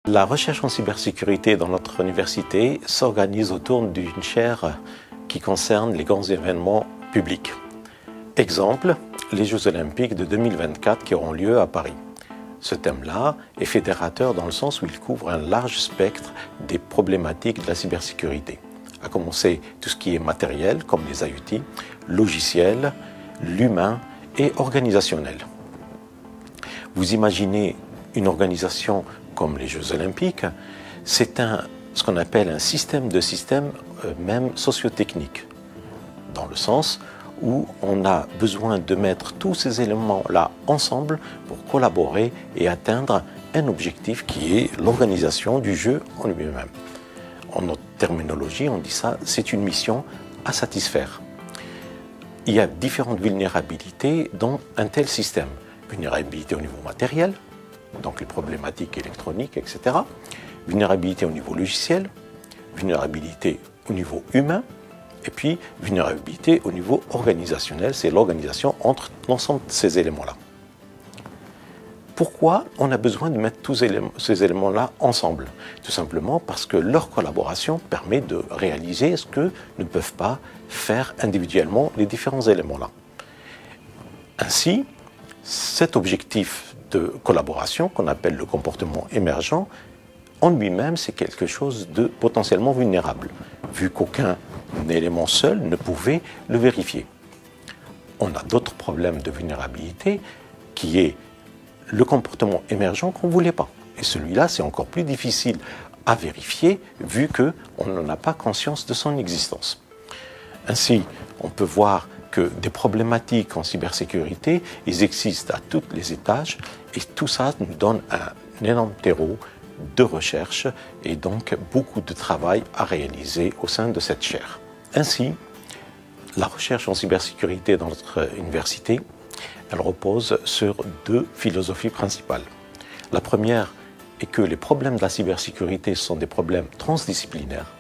La recherche en cybersécurité dans notre université s'organise autour d'une chaire qui concerne les grands événements publics. Exemple, les Jeux Olympiques de 2024 qui auront lieu à Paris. Ce thème-là est fédérateur dans le sens où il couvre un large spectre des problématiques de la cybersécurité, à commencer tout ce qui est matériel, comme les IoT, logiciel, l'humain et organisationnel. Vous imaginez une organisation comme les Jeux Olympiques, c'est ce qu'on appelle un système de systèmes, même socio-technique, dans le sens où on a besoin de mettre tous ces éléments-là ensemble pour collaborer et atteindre un objectif qui est l'organisation du jeu en lui-même. En notre terminologie, on dit ça, c'est une mission à satisfaire. Il y a différentes vulnérabilités dans un tel système. Vulnérabilité au niveau matériel, donc les problématiques électroniques, etc. Vulnérabilité au niveau logiciel, vulnérabilité au niveau humain, et puis vulnérabilité au niveau organisationnel, c'est l'organisation entre l'ensemble de ces éléments-là. Pourquoi on a besoin de mettre tous ces éléments-là ensemble? Tout simplement parce que leur collaboration permet de réaliser ce que ne peuvent pas faire individuellement les différents éléments-là. Ainsi, cet objectif de collaboration, qu'on appelle le comportement émergent, en lui-même, c'est quelque chose de potentiellement vulnérable, vu qu'aucun élément seul ne pouvait le vérifier. On a d'autres problèmes de vulnérabilité, qui est le comportement émergent qu'on ne voulait pas. Et celui-là, c'est encore plus difficile à vérifier, vu qu'on n'en a pas conscience de son existence. Ainsi, on peut voir que des problématiques en cybersécurité, ils existent à tous les étages et tout ça nous donne un énorme terreau de recherche et donc beaucoup de travail à réaliser au sein de cette chaire. Ainsi, la recherche en cybersécurité dans notre université, elle repose sur deux philosophies principales. La première est que les problèmes de la cybersécurité sont des problèmes transdisciplinaires.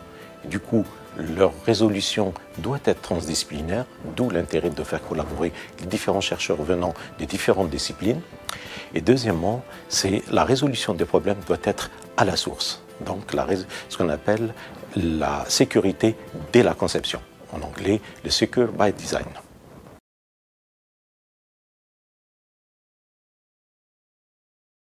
Et du coup, leur résolution doit être transdisciplinaire, d'où l'intérêt de faire collaborer les différents chercheurs venant des différentes disciplines. Et deuxièmement, c'est la résolution des problèmes doit être à la source. Donc, ce qu'on appelle la sécurité dès la conception. En anglais, le Secure by Design.